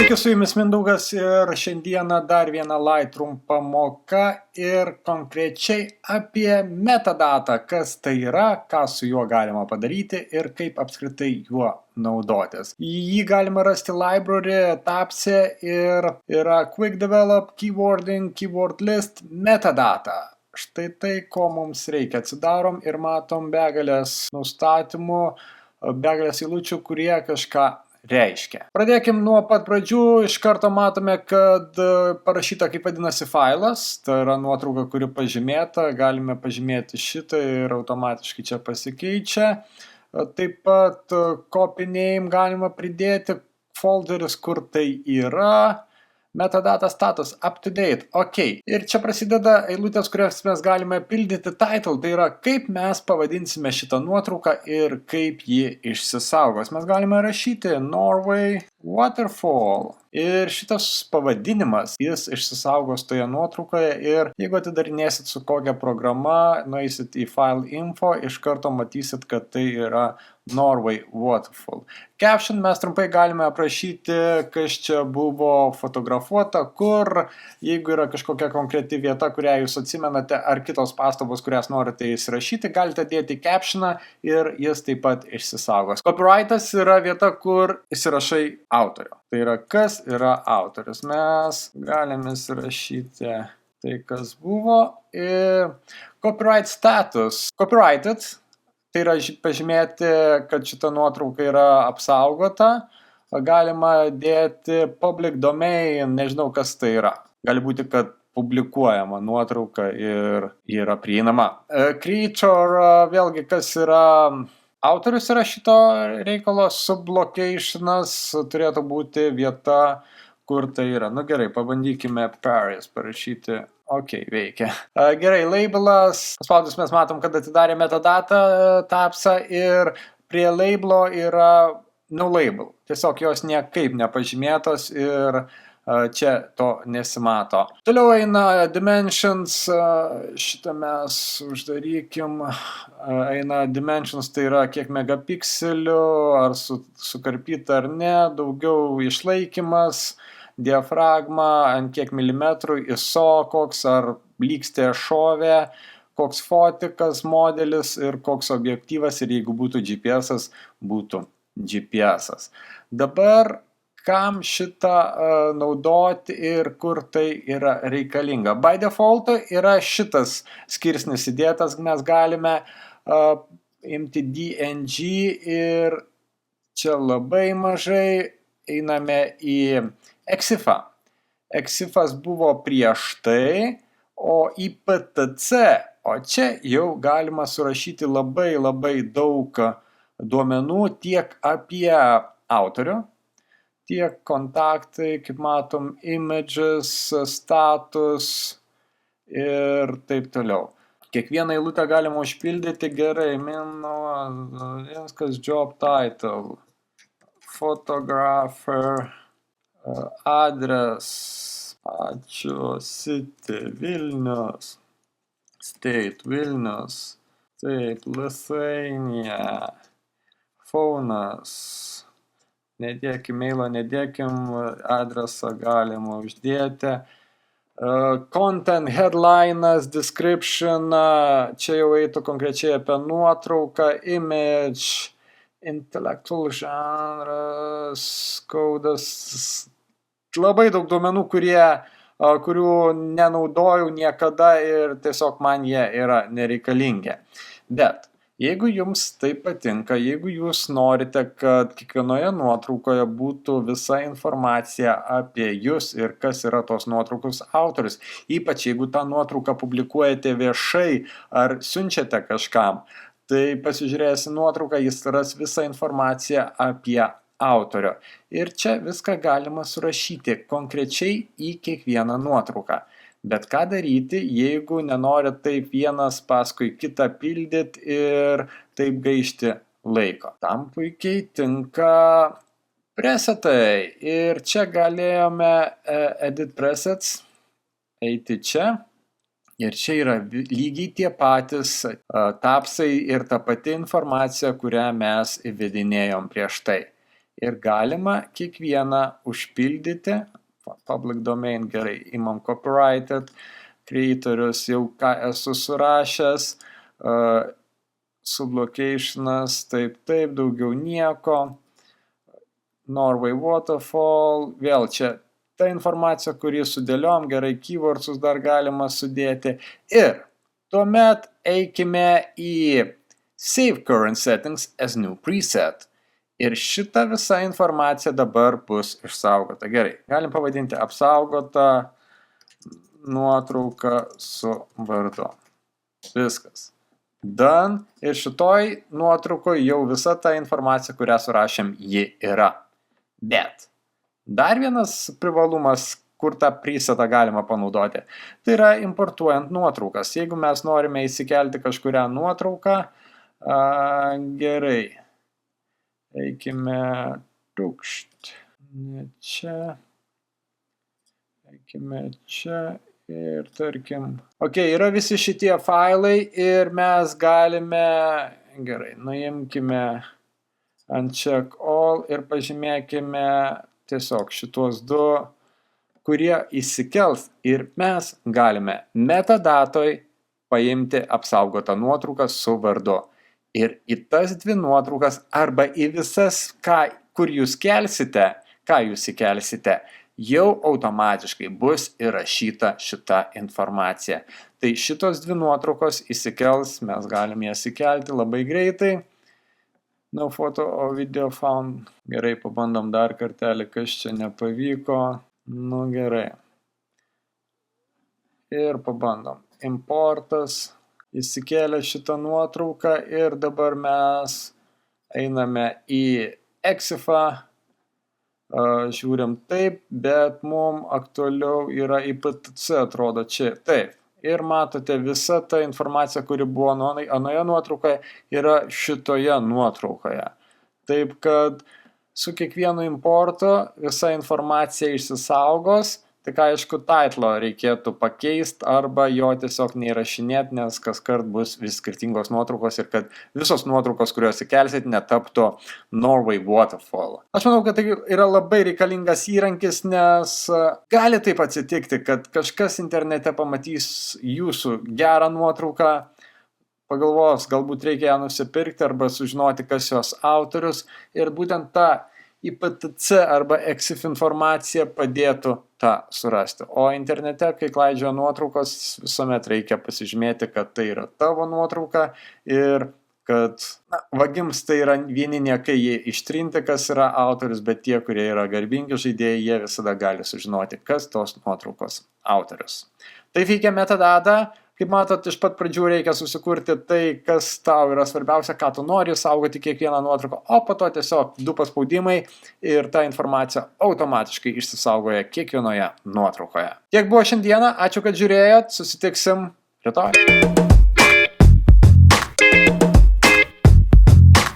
Sveiki, su jumis Mindaugas ir šiandieną dar viena Lightroom pamoka ir konkrečiai apie metadatą, kas tai yra, ką su juo galima padaryti ir kaip apskritai juo naudotis. Jį galima rasti library, tabse ir yra Quick Develop, Keywording, Keyword List, metadata. Štai tai, ko mums reikia. Atsidarom ir matom begalės nustatymų, begalės eilučių, kurie kažką reiškia. Pradėkim nuo pat pradžių. Iš karto matome, kad parašyta, kaip vadinasi failas. Tai yra nuotrauka, kuri pažymėta. Galime pažymėti šitą ir automatiškai čia pasikeičia. Taip pat copy name galima pridėti. Folderis, kur tai yra. Metadata status up to date. Ok. Ir čia prasideda eilutės, kurias mes galime pildyti. Title, tai yra kaip mes pavadinsime šitą nuotrauką ir kaip ji išsisaugos. Mes galime rašyti Norway Waterfall. Ir šitas pavadinimas, jis išsisaugos toje nuotraukoje ir jeigu atidarinėsit su kokia programa, nueisit į File Info, iš karto matysit, kad tai yra Norway Waterfall. Caption mes trumpai galime aprašyti, kas čia buvo fotografuota, kur, jeigu yra kažkokia konkreti vieta, kurią jūs atsimenate, ar kitos pastabos, kurias norite įsirašyti, galite dėti captioną ir jis taip pat išsisaugos. Copyrightas yra vieta, kur įsirašai autorių. Tai yra, kas yra autorius. Mes galime įsirašyti tai, kas buvo. Ir copyright status. Copyrighted. Tai yra pažymėti, kad šita nuotrauka yra apsaugota. Galima dėti public domain, nežinau, kas tai yra. Gali būti, kad publikuojama nuotrauka ir yra prieinama. Creator, vėlgi, kas yra autorius yra šito reikalo, sublocationas turėtų būti vieta, kur tai yra. Nu gerai, pabandykime Paris parašyti. Ok, veikia. Gerai, labelas. Paspaudus mes matom, kad atidarė metadata tabsą ir prie labelo yra no label. Tiesiog jos niekaip nepažymėtos ir čia to nesimato. Toliau eina dimensions, šitą mes uždarykim. Eina dimensions, tai yra kiek megapikselių, ar sukarpyta ar ne, daugiau išlaikymas, diafragma, ant kiek milimetrų, ISO, koks ar blykstė šovė, koks fotikas, modelis ir koks objektyvas ir jeigu būtų GPS-as, būtų GPS-as. Dabar kam šitą naudoti ir kur tai yra reikalinga. By default yra šitas skirsnis įdėtas, mes galime imti DNG ir čia labai mažai einame į EXIFą. EXIFas buvo prieš tai, o į PTC, o čia jau galima surašyti labai daug duomenų tiek apie autorių, tiek kontaktai, kaip matom, images, status ir taip toliau. Kiekvieną eilutę galima užpildyti gerai. Viskas job title, photographer, address, ačiū, city, Vilnius, state, Vilnius, taip, Lithuania, phonas. Nedėkim mailo, nedėkim adresą, galima uždėti. Content, headlinas, description, čia jau eitų konkrečiai apie nuotrauką, image, intellectual žanras, kodas. Labai daug duomenų, kurių nenaudojau niekada ir tiesiog man jie yra nereikalingi. Bet jeigu jums tai patinka, jeigu jūs norite, kad kiekvienoje nuotraukoje būtų visa informacija apie jūs ir kas yra tos nuotraukos autorius, ypač jeigu tą nuotrauką publikuojate viešai ar siunčiate kažkam, tai pasižiūrėjęs į nuotrauką, jis ras visą informaciją apie autorių. Ir čia viską galima surašyti konkrečiai į kiekvieną nuotrauką. Bet ką daryti, jeigu nenorit taip vienas paskui kitą pildyti ir taip gaišti laiko? Tam puikiai tinka presetai. Ir čia galėjome edit presets, eiti čia. Ir čia yra lygiai tie patys tapsai ir ta pati informacija, kurią mes įvedinėjom prieš tai. Ir galima kiekvieną užpildyti. Public domain, gerai, imam copyrighted, creatorius jau ką esu surašęs, sublocationas, taip, daugiau nieko, Norway Waterfall, vėl čia ta informacija, kurį sudėliom, gerai, keywordsus dar galima sudėti. Ir tuomet eikime į Save Current Settings as New Preset. Ir šita visa informacija dabar bus išsaugota. Gerai, galim pavadinti apsaugota nuotrauka su vardu. Viskas. Done. Ir šitoj nuotraukoje jau visa ta informacija, kurią surašėm, ji yra. Bet dar vienas privalumas, kur tą presetą galima panaudoti, tai yra importuojant nuotraukas. Jeigu mes norime įsikelti kažkurią nuotrauką, gerai, eikime čia ir tarkim, yra visi šitie failai ir mes galime, gerai, nuimkime uncheck all ir pažymėkime tiesiog šitos du, kurie įsikels ir mes galime metadatoj paimti apsaugotą nuotrauką su vardu. Ir į tas dvi nuotraukas arba į visas, kur jūs kelsite, ką jūs įkelsite, jau automatiškai bus įrašyta šita informacija. Tai šitos dvi nuotraukos įsikels, mes galime jas įkelti labai greitai. No photo or video found. Gerai, pabandom dar kartelį, kas čia nepavyko. Nu gerai. Ir pabandom. Importas. Įsikėlė šitą nuotrauką ir dabar mes einame į Exifą. Žiūrim taip, bet mums aktualiau yra IPTC, atrodo čia. Taip. Ir matote, visa ta informacija, kuri buvo anoje nuotraukoje, yra šitoje nuotraukoje. Taip kad su kiekvienu importu visa informacija išsisaugos, tik aišku, title reikėtų pakeisti arba jo tiesiog neįrašinėti, nes kaskart bus vis skirtingos nuotraukos ir kad visos nuotraukos, kuriuos įkelsit, netaptų Norway Waterfall. Aš manau, kad tai yra labai reikalingas įrankis, nes gali taip atsitikti, kad kažkas internete pamatys jūsų gerą nuotrauką, pagalvos, galbūt reikia ją nusipirkti arba sužinoti, kas jos autorius ir būtent tą IPTC arba EXIF informacija padėtų tą surasti. O internete, kai klaidžioja nuotraukos, visuomet reikia pasižymėti, kad tai yra tavo nuotrauka ir kad vagims tai yra vieni niekai jie ištrinti, kas yra autorius, bet tie, kurie yra garbingi žaidėjai, jie visada gali sužinoti, kas tos nuotraukos autorius. Tai veikia metadata. Kaip matot, iš pat pradžių reikia susikurti tai, kas tau yra svarbiausia, ką tu nori saugoti kiekvieną nuotrauką, o po to tiesiog 2 paspaudimai ir ta informacija automatiškai išsisaugoja kiekvienoje nuotraukoje. Tiek buvo šiandieną, ačiū, kad žiūrėjot, susitiksim rytoj.